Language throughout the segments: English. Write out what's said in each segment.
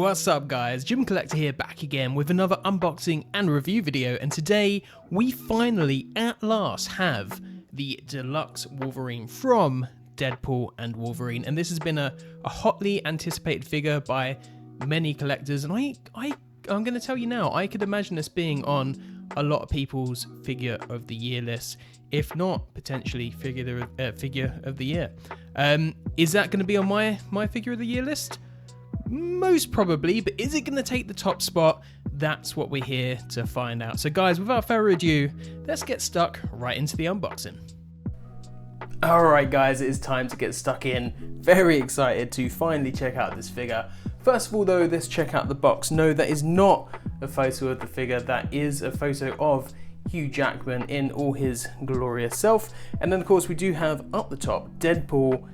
What's up guys, Jim Collector here, back again with another unboxing and review video, and today we finally at last have the Deluxe Wolverine from Deadpool and Wolverine, and this has been a hotly anticipated figure by many collectors, and I'm going to tell you now, I could imagine this being on a lot of people's figure of the year list, if not potentially figure of the year. Is that going to be on my figure of the year list? Most probably, but is it going to take the top spot? That's what we're here to find out. So guys, without further ado, let's get stuck right into the unboxing. Alright guys, it is time to get stuck in. Very excited to finally check out this figure. First of all though, let's check out the box. No, that is not a photo of the figure, that is a photo of Hugh Jackman in all his glorious self. And then of course we do have up the top Deadpool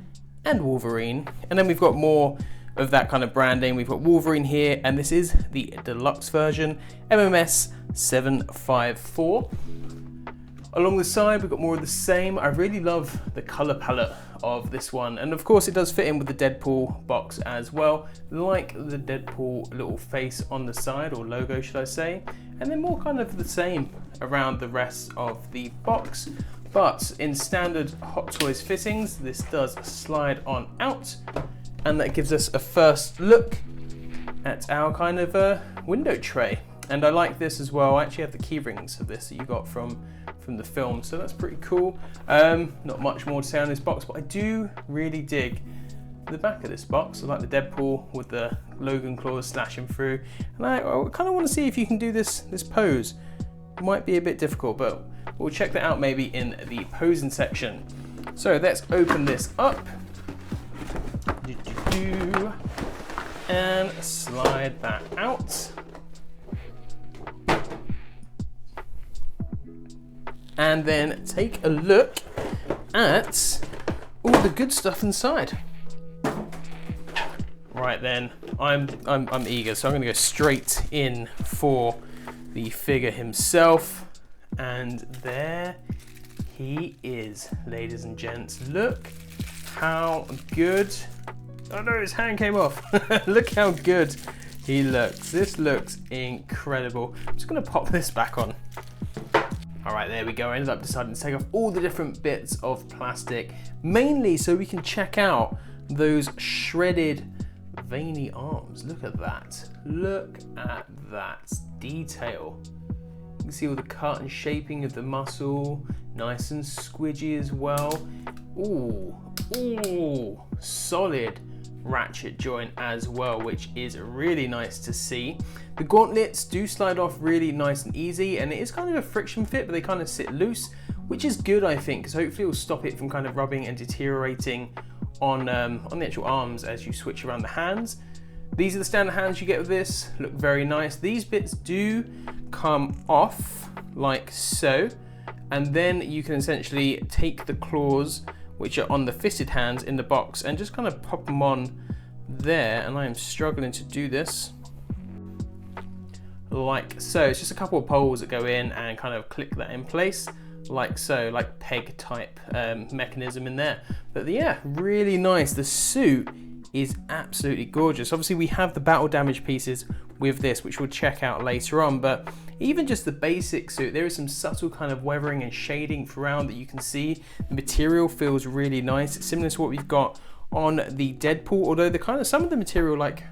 and Wolverine, and then we've got more of that kind of branding. We've got Wolverine here, and this is the deluxe version, MMS754. Along the side, we've got more of the same. I really love the color palette of this one, and of course it does fit in with the Deadpool box as well, like the Deadpool little face on the side, or logo should I say, and then more kind of the same around the rest of the box. But in standard Hot Toys fittings, this does slide on out, and that gives us a first look at our kind of window tray. And I like this as well. I actually have the key rings of this that you got from the film, so that's pretty cool. Not much more to say on this box, but I do really dig the back of this box. I like the Deadpool with the Logan claws slashing through, and I kind of want to see if you can do this pose. It might be a bit difficult, but we'll check that out maybe in the posing section. So let's open this up. And slide that out. And then take a look at all the good stuff inside. Right then, I'm eager, so I'm gonna go straight in for the figure himself. And there he is, ladies and gents. Look how good. Oh no, his hand came off. Look how good he looks. This looks incredible. I'm just gonna pop this back on. All right, there we go. I ended up deciding to take off all the different bits of plastic, mainly so we can check out those shredded veiny arms. Look at that. Look at that detail. You can see all the cut and shaping of the muscle, nice and squidgy as well. Ooh, solid ratchet joint as well, which is really nice to see. The gauntlets do slide off really nice and easy, and it is kind of a friction fit, but they kind of sit loose, which is good, I think, because hopefully it will stop it from kind of rubbing and deteriorating on the actual arms as you switch around the hands. These are the standard hands you get with this. Look very nice. These bits do come off like so, and then you can essentially take the claws which are on the fitted hands in the box and just kind of pop them on there, and I am struggling to do this like so. It's just a couple of poles that go in and kind of click that in place like so, like peg type mechanism in there. But yeah, really nice. The suit is absolutely gorgeous. Obviously we have the battle damage pieces with this, which we'll check out later on, but even just the basic suit, there is some subtle kind of weathering and shading throughout that you can see. The material feels really nice. It's similar to what we've got on the Deadpool, although the kind of some of the material, like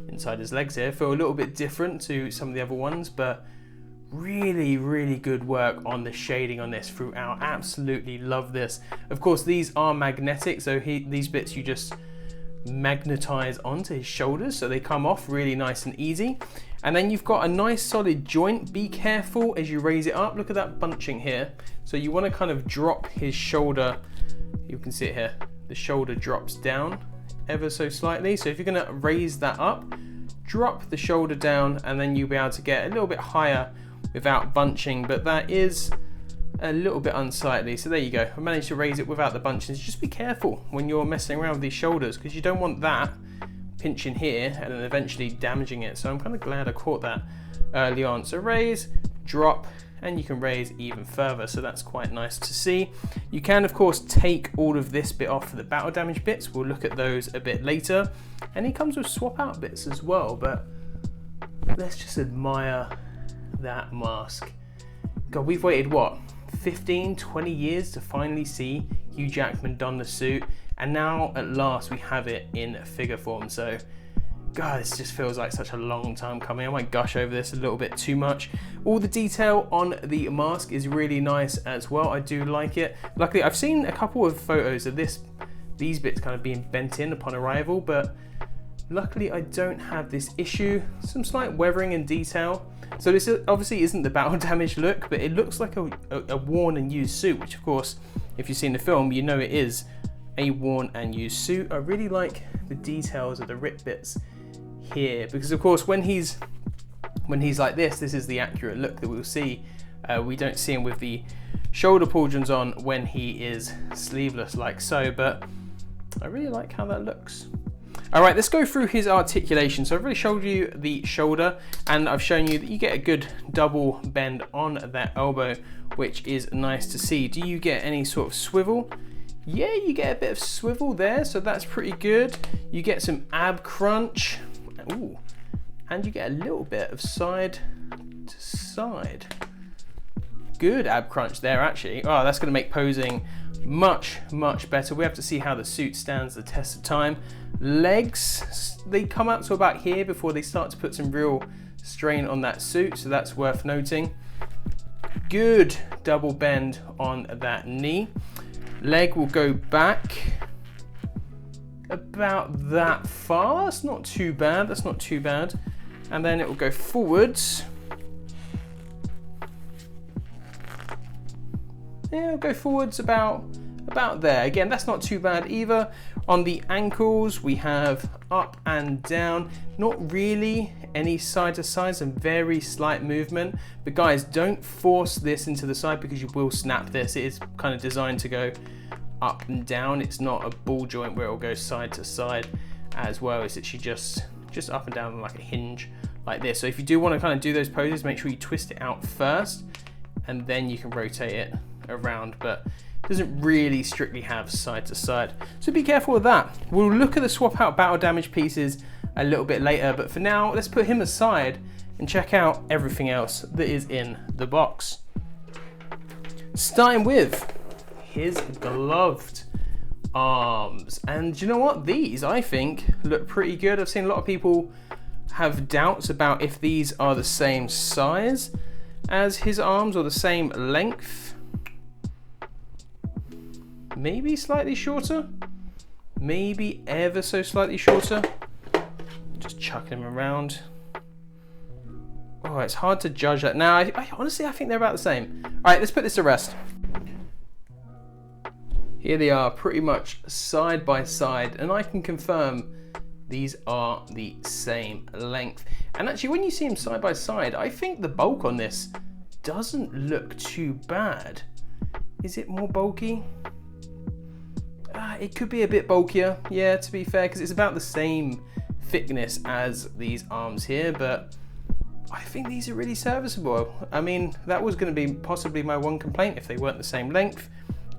inside his legs here, feel a little bit different to some of the other ones, but really good work on the shading on this throughout. Absolutely love this. Of course, these are magnetic, so these bits you just magnetize onto his shoulders, so they come off really nice and easy. And then you've got a nice solid joint. Be careful as you raise it up. Look at that bunching here. So you want to kind of drop his shoulder. You can see it here. The shoulder drops down ever so slightly. So if you're going to raise that up, drop the shoulder down, and then you'll be able to get a little bit higher without bunching. But that is a little bit unsightly. So there you go. I managed to raise it without the bunching. So just be careful when you're messing around with these shoulders, because you don't want that pinching here and then eventually damaging it. So I'm kind of glad I caught that early on. So raise, drop, and you can raise even further, so that's quite nice to see. You can of course take all of this bit off for the battle damage bits. We'll look at those a bit later, and he comes with swap out bits as well, but let's just admire that mask. God, we've waited what, 15-20 years to finally see Hugh Jackman don the suit, and now at last we have it in figure form. So God, this just feels like such a long time coming. I might gush over this a little bit too much. All the detail on the mask is really nice as well. I do like it. Luckily, I've seen a couple of photos of these bits kind of being bent in upon arrival, but luckily I don't have this issue. Some slight weathering and detail. So this obviously isn't the battle damage look, but it looks like a worn and used suit, which of course, if you've seen the film, you know it is a worn and used suit. I really like the details of the rip bits here, because of course when he's like this is the accurate look that we'll see. We don't see him with the shoulder pauldrons on when he is sleeveless like so, but I really like how that looks. All right, let's go through his articulation. So I've already showed you the shoulder, and I've shown you that you get a good double bend on that elbow, which is nice to see. Do you get any sort of swivel? Yeah, you get a bit of swivel there, so that's pretty good. You get some ab crunch. Ooh, and you get a little bit of side to side. Good ab crunch there, actually. Oh, that's going to make posing much, much better. We have to see how the suit stands the test of time. Legs, they come out to about here before they start to put some real strain on that suit, so that's worth noting. Good double bend on that knee. Leg will go back about that far. That's not too bad, that's not too bad. And then it will go forwards. Yeah, it'll go forwards about there. Again, that's not too bad either. On the ankles, we have up and down. Not really any side to side, some very slight movement. But guys, don't force this into the side because you will snap this. It is kind of designed to go up and down. It's not a ball joint where it will go side to side as well. It's actually just up and down like a hinge like this. So if you do want to kind of do those poses, make sure you twist it out first and then you can rotate it around, but it doesn't really strictly have side to side. So be careful with that. We'll look at the swap out battle damage pieces a little bit later, but for now, let's put him aside and check out everything else that is in the box. Starting with his gloved arms. And you know what? These, I think, look pretty good. I've seen a lot of people have doubts about if these are the same size as his arms or the same length. Maybe slightly shorter. Maybe ever so slightly shorter. Just chucking him around. Oh, it's hard to judge that. Now, I honestly, I think they're about the same. All right, let's put this to rest. Here they are, pretty much side by side, and I can confirm these are the same length. And actually, when you see them side by side, I think the bulk on this doesn't look too bad. Is it more bulky? It could be a bit bulkier, yeah, to be fair, because it's about the same thickness as these arms here, but I think these are really serviceable. I mean, that was going to be possibly my one complaint if they weren't the same length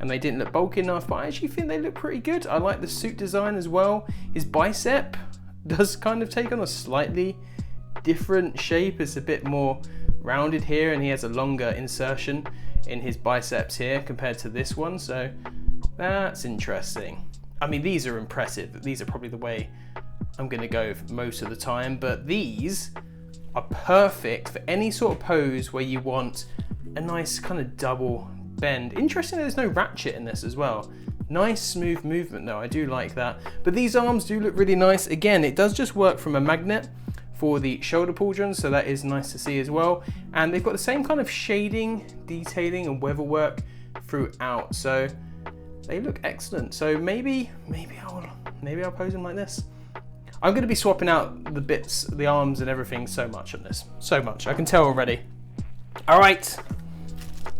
and they didn't look bulky enough, but I actually think they look pretty good. I like the suit design as well. His bicep does kind of take on a slightly different shape. It's a bit more rounded here, and he has a longer insertion in his biceps here compared to this one, so that's interesting. I mean, these are impressive. These are probably the way I'm going to go most of the time, but these are perfect for any sort of pose where you want a nice kind of double bend. Interesting, there's no ratchet in this as well. Nice smooth movement though, I do like that. But these arms do look really nice. Again, it does just work from a magnet for the shoulder pauldrons, so that is nice to see as well. And they've got the same kind of shading, detailing and weather work throughout, so they look excellent. So maybe I'll pose them like this. I'm going to be swapping out the bits, the arms and everything so much on this. So much, I can tell already. All right.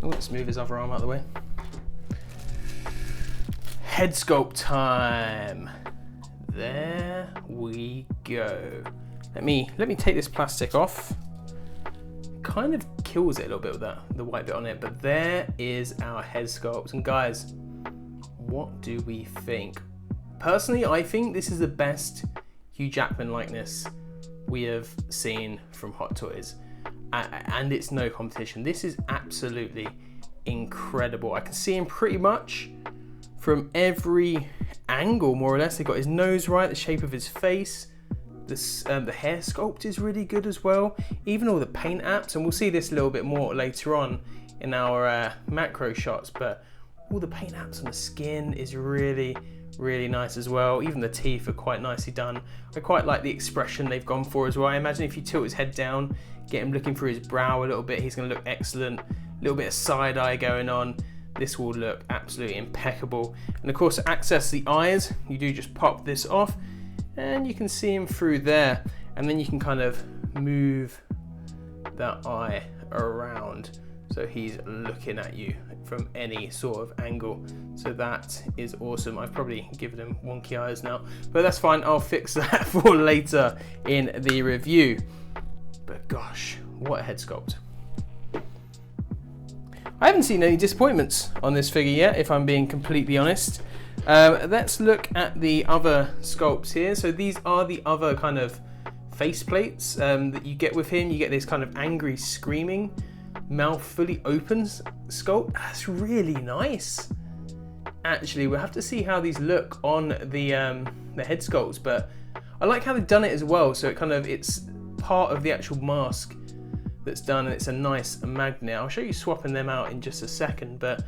Oh, let's move his other arm out of the way. Head sculpt time. There we go. Let me take this plastic off. Kind of kills it a little bit with that, the white bit on it. But there is our head sculpt. And guys, what do we think? Personally, I think this is the best Hugh Jackman likeness we have seen from Hot Toys. And it's no competition. This is absolutely incredible. I can see him pretty much from every angle, more or less. They got his nose right, the shape of his face. The hair sculpt is really good as well. Even all the paint apps, and we'll see this a little bit more later on in our macro shots, but all the paint apps on the skin is really, really nice as well. Even the teeth are quite nicely done. I quite like the expression they've gone for as well. I imagine if you tilt his head down, get him looking through his brow a little bit, he's going to look excellent. A little bit of side eye going on. This will look absolutely impeccable. And of course, to access the eyes, you do just pop this off and you can see him through there. And then you can kind of move that eye around so he's looking at you from any sort of angle. So that is awesome. I've probably given him wonky eyes now, but that's fine. I'll fix that for later in the review. But gosh, what a head sculpt. I haven't seen any disappointments on this figure yet, if I'm being completely honest. Let's look at the other sculpts here. So these are the other kind of face plates that you get with him. You get this kind of angry screaming, mouth fully open sculpt. That's really nice. Actually, we'll have to see how these look on the head sculpts, but I like how they've done it as well. So it's part of the actual mask that's done, and it's a nice magnet. I'll show you swapping them out in just a second, but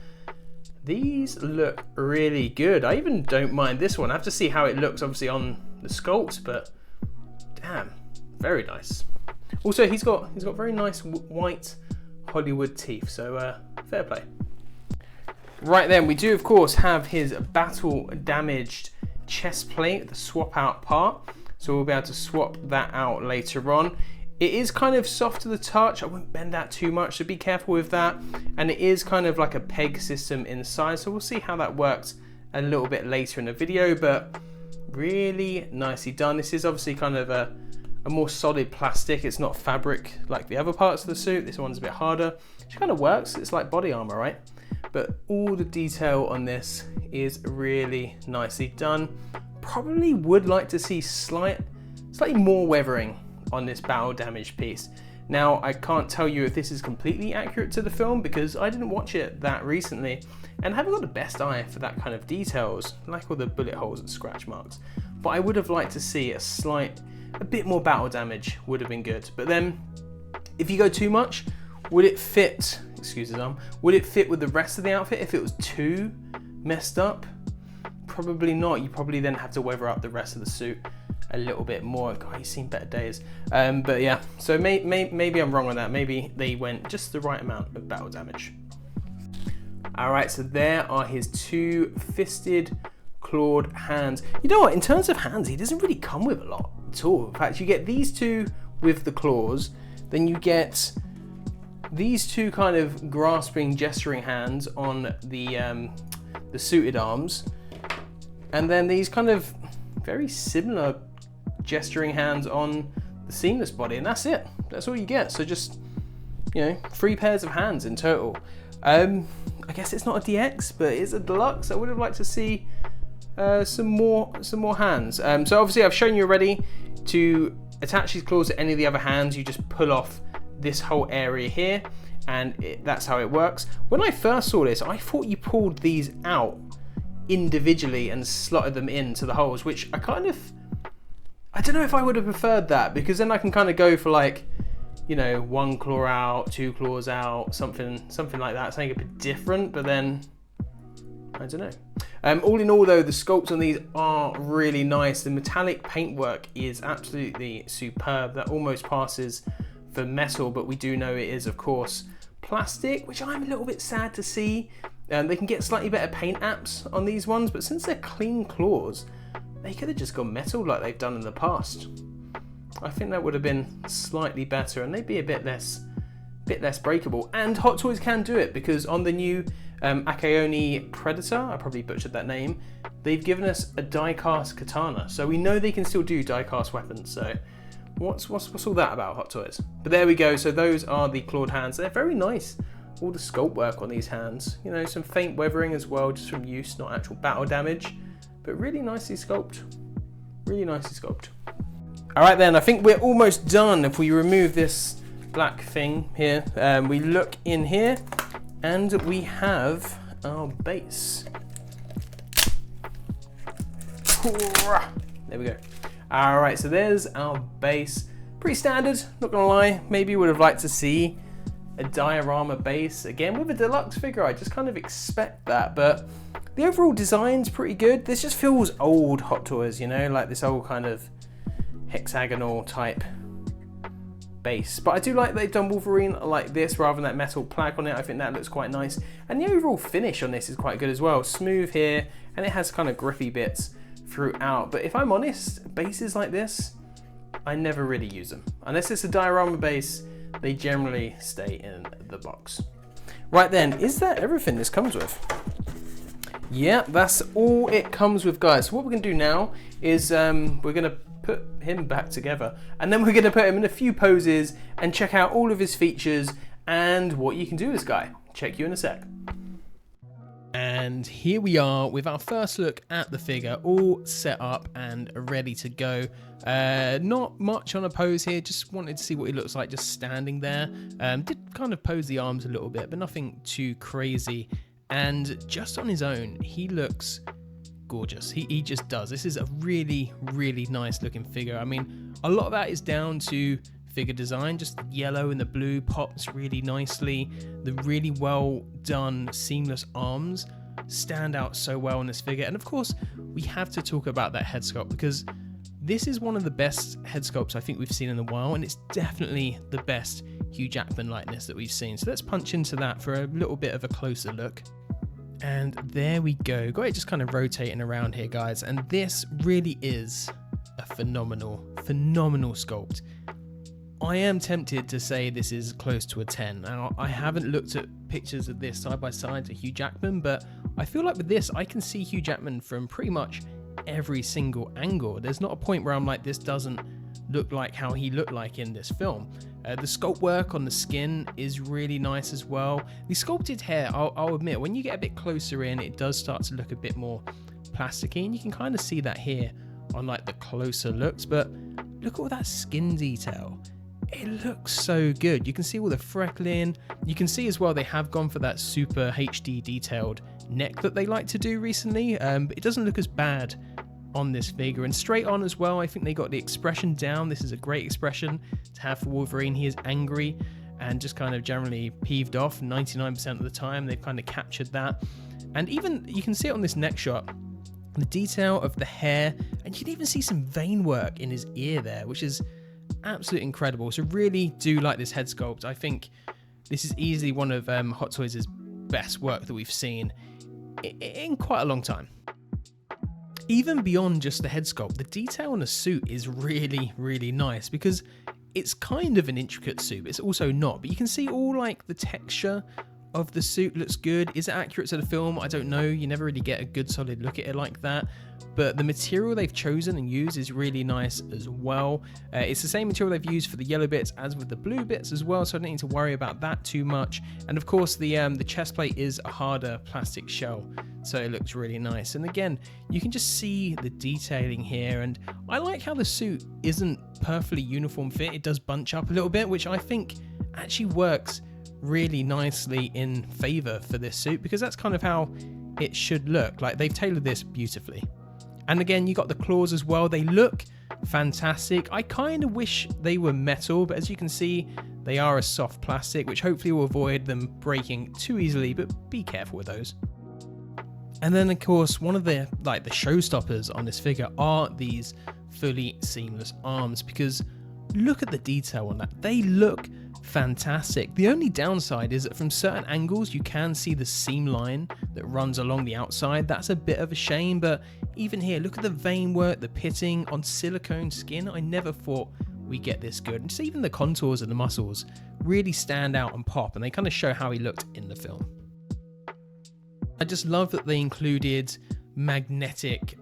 these look really good. I even don't mind this one. I have to see how it looks obviously on the sculpts, but damn, very nice. Also, he's got very nice white Hollywood teeth, so fair play. Right then, we do of course have his battle damaged chest plate, the swap out part. So we'll be able to swap that out later on. It is kind of soft to the touch. I wouldn't bend that too much, so be careful with that. And it is kind of like a peg system inside, so we'll see how that works a little bit later in the video, but really nicely done. This is obviously kind of a more solid plastic. It's not fabric like the other parts of the suit. This one's a bit harder, which kind of works. It's like body armor, right? But all the detail on this is really nicely done. Probably would like to see slightly more weathering on this battle damaged piece. Now, I can't tell you if this is completely accurate to the film because I didn't watch it that recently and haven't got the best eye for that kind of details, like all the bullet holes and scratch marks. But I would have liked to see a bit more battle damage would have been good. But then, if you go too much, would it fit, excuse his arm, would it fit with the rest of the outfit if it was too messed up? Probably not. You probably then have to weather up the rest of the suit a little bit more. God, he's seen better days. But yeah, so maybe I'm wrong on that. Maybe they went just the right amount of battle damage. All right, so there are his two fisted, clawed hands. You know what, in terms of hands, he doesn't really come with a lot at all. In fact, you get these two with the claws, then you get these two kind of grasping, gesturing hands on the suited arms, and then these kind of very similar gesturing hands on the seamless body, and that's it. That's all you get. So just, you know, 3 pairs of hands in total. I guess it's not a DX, but it's a deluxe. I would have liked to see some more hands. So obviously I've shown you already, to attach these claws to any of the other hands, you just pull off this whole area here, and that's how it works. When I first saw this, I thought you pulled these out individually and slotted them into the holes, which I don't know if I would have preferred that, because then I can kind of go for, like, you know, 1 claw out, 2 claws out, something like that, something a bit different. But then I don't know. All in all though, the sculpts on these are really nice. The metallic paintwork is absolutely superb. That almost passes for metal, but we do know it is of course plastic, which I'm a little bit sad to see. They can get slightly better paint apps on these ones, but since they're clean claws, they could have just gone metal like they've done in the past. I think that would have been slightly better, and they'd be a bit less breakable. And Hot Toys can do it, because on the new Akaoni Predator, I probably butchered that name, they've given us a die-cast katana. So we know they can still do die-cast weapons. So what's all that about, Hot Toys? But there we go. So those are the clawed hands. They're very nice. All the sculpt work on these hands. You know, some faint weathering as well, just from use, not actual battle damage. But really nicely sculpted. Really nicely sculpted. All right then, I think we're almost done. If we remove this black thing here, we look in here and we have our base. There we go. All right, so there's our base. Pretty standard, not gonna lie. Maybe would have liked to see a diorama base. Again, with a deluxe figure, I just kind of expect that, but the overall design's pretty good. This just feels old Hot Toys, you know, like this old kind of hexagonal type base. But I do like they've done Wolverine like this rather than that metal plaque on it. I think that looks quite nice. And the overall finish on this is quite good as well. Smooth here, and it has kind of grippy bits throughout. But if I'm honest, bases like this, I never really use them. Unless it's a diorama base, they generally stay in the box. Right then, is that everything this comes with? Yeah, that's all it comes with, guys. So what we're gonna do now is we're gonna put him back together, and then we're gonna put him in a few poses and check out all of his features and what you can do with this guy. Check you in a sec. And here we are with our first look at the figure, all set up and ready to go. Not much on a pose here, just wanted to see what he looks like just standing there. Did kind of pose the arms a little bit, but nothing too crazy. And just on his own, he looks gorgeous. He just does. This is a really, really nice looking figure. I mean, a lot of that is down to figure design, just the yellow and the blue pops really nicely. The really well done seamless arms stand out so well in this figure. And of course, we have to talk about that head sculpt, because this is one of the best head sculpts I think we've seen in a while, and it's definitely the best Hugh Jackman likeness that we've seen. So let's punch into that for a little bit of a closer look. And there we go. Got it just kind of rotating around here, guys. And this really is a phenomenal sculpt. I am tempted to say this is close to a 10. Now, I haven't looked at pictures of this side by side to Hugh Jackman, but I feel like with this, I can see Hugh Jackman from pretty much every single angle. There's not a point where I'm like, this doesn't look like how he looked like in this film. The sculpt work on the skin is really nice as well. The sculpted hair, I'll admit, when you get a bit closer in, it does start to look a bit more plasticky, and you can kind of see that here on like the closer looks, but look at all that skin detail. It looks so good. You can see all the freckling. You can see as well they have gone for that super HD detailed neck that they like to do recently, but it doesn't look as bad on this figure. And straight on as well, I think they got the expression down. This is a great expression to have for Wolverine. He is angry and just kind of generally peeved off 99% of the time. They've kind of captured that. And even you can see it on this neck shot, the detail of the hair, and you can even see some vein work in his ear there, which is absolutely incredible. So really do like this head sculpt. I think this is easily one of Hot Toys' best work that we've seen in quite a long time. Even beyond just the head sculpt, the detail on the suit is really, really nice, because it's kind of an intricate suit, but it's also not. But you can see all like the texture of the suit looks good. Is it accurate to the film? I don't know. You never really get a good solid look at it like that. But the material they've chosen and used is really nice as well. It's the same material they've used for the yellow bits as with the blue bits as well, so I don't need to worry about that too much. And of course, the chest plate is a harder plastic shell, so it looks really nice. And again, you can just see the detailing here, and I like how the suit isn't perfectly uniform fit. It does bunch up a little bit, which I think actually works really nicely in favor for this suit, because that's kind of how it should look. Like, they've tailored this beautifully. And again, you got the claws as well. They look fantastic. I kind of wish they were metal, but as you can see, they are a soft plastic, which hopefully will avoid them breaking too easily, but be careful with those. And then of course, one of the showstoppers on this figure are these fully seamless arms, because look at the detail on that. They look fantastic. The only downside is that from certain angles you can see the seam line that runs along the outside. That's a bit of a shame, but even here, look at the vein work, the pitting on silicone skin. I never thought we get this good. And just even the contours of the muscles really stand out and pop, and they kind of show how he looked in the film. I just love that they included magnetic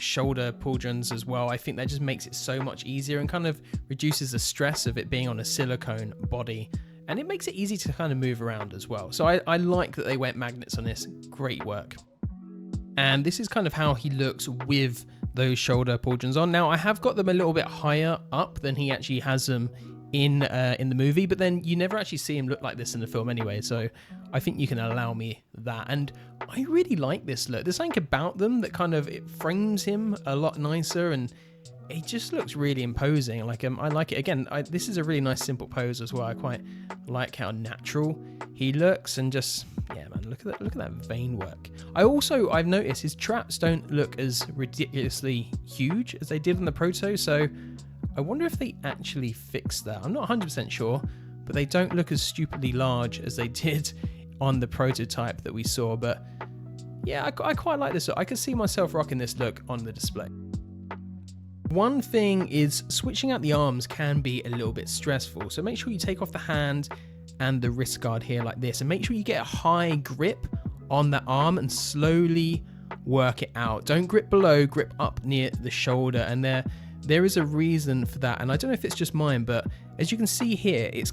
shoulder pauldrons as well. I think that just makes it so much easier and kind of reduces the stress of it being on a silicone body. And it makes it easy to kind of move around as well. So I like that they went magnets on this. Great work. And this is kind of how he looks with those shoulder pauldrons on. Now, I have got them a little bit higher up than he actually has them in the movie, but then you never actually see him look like this in the film anyway, so I think you can allow me that. And I really like this look. There's something about them that kind of, it frames him a lot nicer, and it just looks really imposing. Like I like it. Again, this is a really nice simple pose as well. I quite like how natural he looks, and just, yeah, man, look at that vein work. I've noticed his traps don't look as ridiculously huge as they did in the proto, so I wonder if they actually fixed that. I'm not 100% sure, but they don't look as stupidly large as they did on the prototype that we saw. But yeah, I quite like this look. I could see myself rocking this look on the display. One thing is switching out the arms can be a little bit stressful. So make sure you take off the hand and the wrist guard here like this, and make sure you get a high grip on that arm and slowly work it out. Don't grip below, grip up near the shoulder. And there is a reason for that, and I don't know if it's just mine, but as you can see here, it's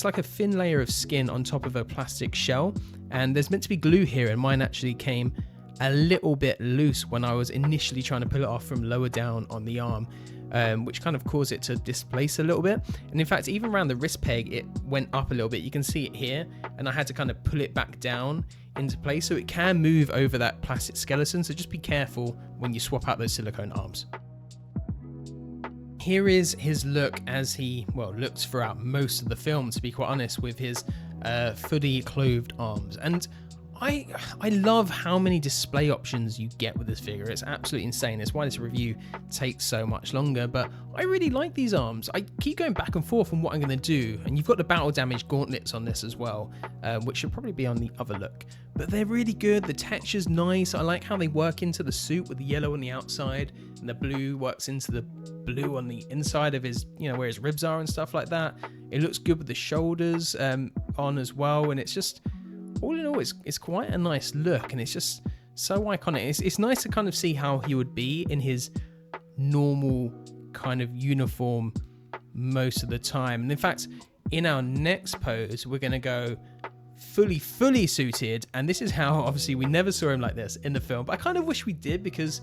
like a thin layer of skin on top of a plastic shell, and there's meant to be glue here, and mine actually came a little bit loose when I was initially trying to pull it off from lower down on the arm, which kind of caused it to displace a little bit. And in fact, even around the wrist peg, it went up a little bit. You can see it here, and I had to kind of pull it back down into place, so it can move over that plastic skeleton, so just be careful when you swap out those silicone arms. Here is his look as he, well, looks throughout most of the film, to be quite honest, with his fully clothed arms. And I love how many display options you get with this figure. It's absolutely insane. It's why this review takes so much longer, but I really like these arms. I keep going back and forth on what I'm going to do, and you've got the battle damage gauntlets on this as well, which should probably be on the other look. But they're really good. The texture's nice. I like how they work into the suit with the yellow on the outside, and the blue works into the blue on the inside of his, where his ribs are and stuff like that. It looks good with the shoulders on as well, and it's just, all in all, it's quite a nice look, and it's just so iconic. It's nice to kind of see how he would be in his normal kind of uniform most of the time. And in fact, in our next pose, we're going to go fully suited, and this is how, obviously, we never saw him like this in the film, but I kind of wish we did, because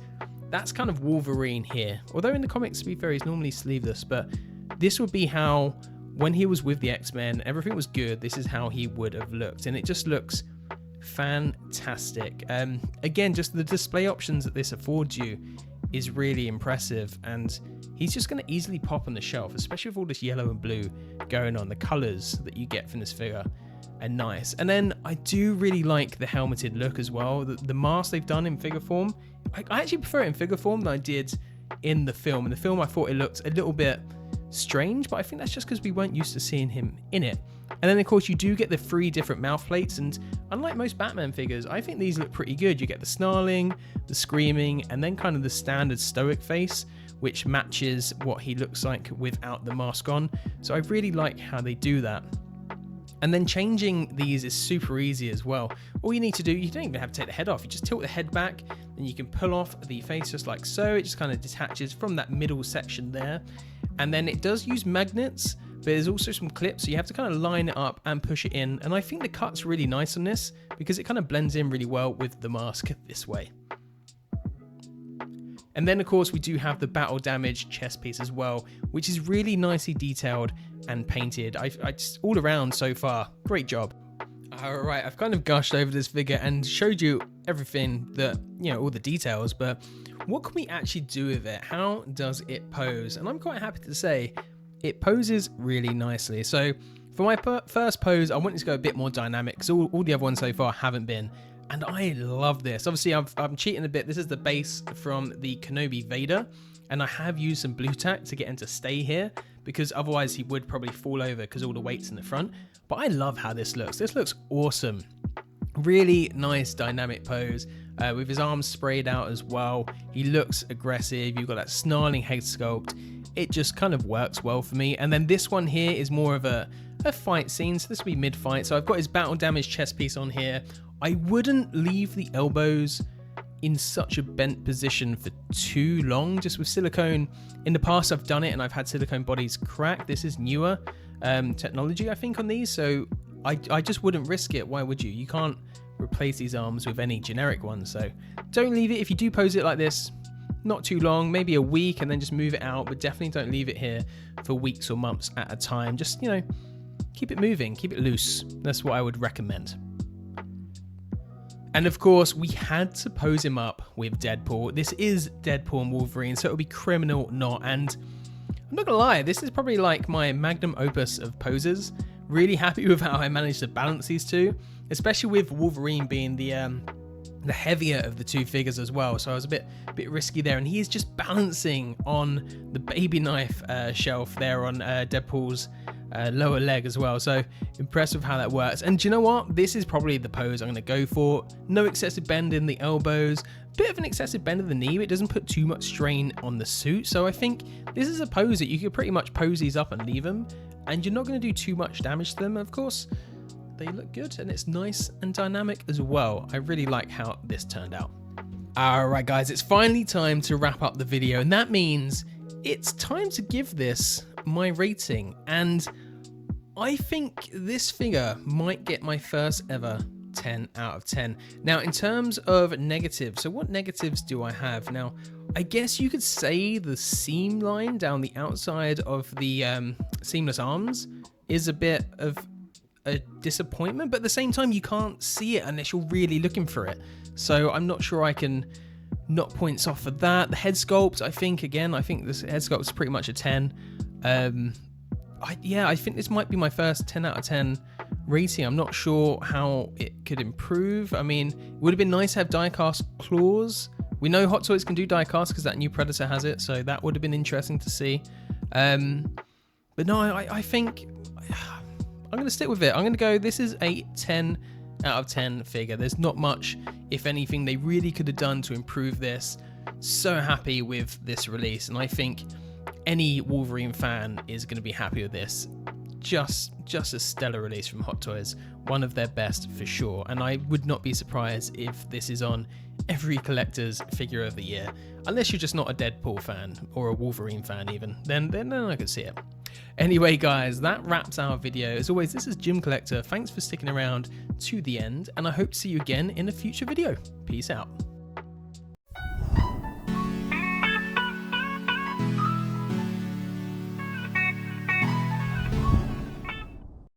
that's kind of Wolverine here. Although in the comics, to be fair, he's normally sleeveless, but this would be how, when he was with the X-Men, everything was good, this is how he would have looked, and it just looks fantastic. Again, just the display options that this affords you is really impressive, and he's just going to easily pop on the shelf, especially with all this yellow and blue going on. The colors that you get from this figure are nice. And then I do really like the helmeted look as well. The mask they've done in figure form, I actually prefer it in figure form than I did in the film. In the film, I thought it looked a little bit strange, but I think that's just because we weren't used to seeing him in it. And then of course you do get the 3 different mouth plates, and unlike most Batman figures, I think these look pretty good. You get the snarling, the screaming, and then kind of the standard stoic face, which matches what he looks like without the mask on. So I really like how they do that. And then changing these is super easy as well. All you need to do, you don't even have to take the head off. You just tilt the head back, then you can pull off the face just like so. It just kind of detaches from that middle section there. And then it does use magnets, but there's also some clips, so you have to kind of line it up and push it in. And I think the cut's really nice on this, because it kind of blends in really well with the mask this way. And then of course we do have the battle damage chest piece as well, which is really nicely detailed and painted. I just, all around so far, great job. Alright, I've kind of gushed over this figure and showed you everything that, all the details, but what can we actually do with it? How does it pose? And I'm quite happy to say it poses really nicely. So for my first pose, I wanted to go a bit more dynamic, because all the other ones so far haven't been. And I love this. Obviously, I'm cheating a bit. This is the base from the Kenobi Vader, and I have used some blue tack to get him to stay here, because otherwise he would probably fall over because all the weight's in the front. But I love how this looks. This looks awesome. Really nice dynamic pose with his arms sprayed out as well. He looks aggressive. You've got that snarling head sculpt. It just kind of works well for me. And then this one here is more of a fight scene. So this will be mid-fight. So I've got his battle damage chest piece on here. I wouldn't leave the elbows in such a bent position for too long, just with silicone. In the past I've done it and I've had silicone bodies crack. This is newer technology, I think, on these, so I just wouldn't risk it. Why would you? You can't replace these arms with any generic ones, so don't leave it. If you do pose it like this, not too long, maybe a week, and then just move it out, but definitely don't leave it here for weeks or months at a time. Just, you know, keep it moving, keep it loose. That's what I would recommend. And of course, we had to pose him up with Deadpool. This is Deadpool and Wolverine, so it would be criminal not. And I'm not gonna lie, this is probably like my magnum opus of poses. Really happy with how I managed to balance these two, especially with Wolverine being the heavier of the two figures as well. So I was a bit risky there, and he is just balancing on the baby knife shelf there on Deadpool's lower leg as well. So impressed with how that works. And do you know what? This is probably the pose I'm going to go for. No excessive bend in the elbows, bit of an excessive bend of the knee, but it doesn't put too much strain on the suit. So I think this is a pose that you could pretty much pose these up and leave them, and you're not going to do too much damage to them. Of course, they look good and it's nice and dynamic as well. I really like how this turned out. Alright guys, it's finally time to wrap up the video, and that means it's time to give this my rating. And I think this figure might get my first ever 10 out of 10. Now, in terms of negatives, so what negatives do I have? Now, I guess you could say the seam line down the outside of the seamless arms is a bit of a disappointment, but at the same time you can't see it unless you're really looking for it, so I'm not sure I can knock points off for that. The head sculpt, I think this head sculpt is pretty much a 10. I think this might be my first 10 out of 10 rating. I'm not sure how it could improve. I mean, it would have been nice to have die-cast claws. We know Hot Toys can do die-cast because that new Predator has it, so that would have been interesting to see. But no, I think I'm going to stick with it. I'm going to go, this is a 10 out of 10 figure. There's not much, if anything, they really could have done to improve this. So happy with this release, and I think any Wolverine fan is going to be happy with this. Just a stellar release from Hot Toys. One of their best for sure, and I would not be surprised if this is on every collector's figure of the year. Unless you're just not a Deadpool fan, or a Wolverine fan even, then I could see it. Anyway guys, that wraps our video. As always, this is Jim Collector. Thanks for sticking around to the end, and I hope to see you again in a future video. Peace out.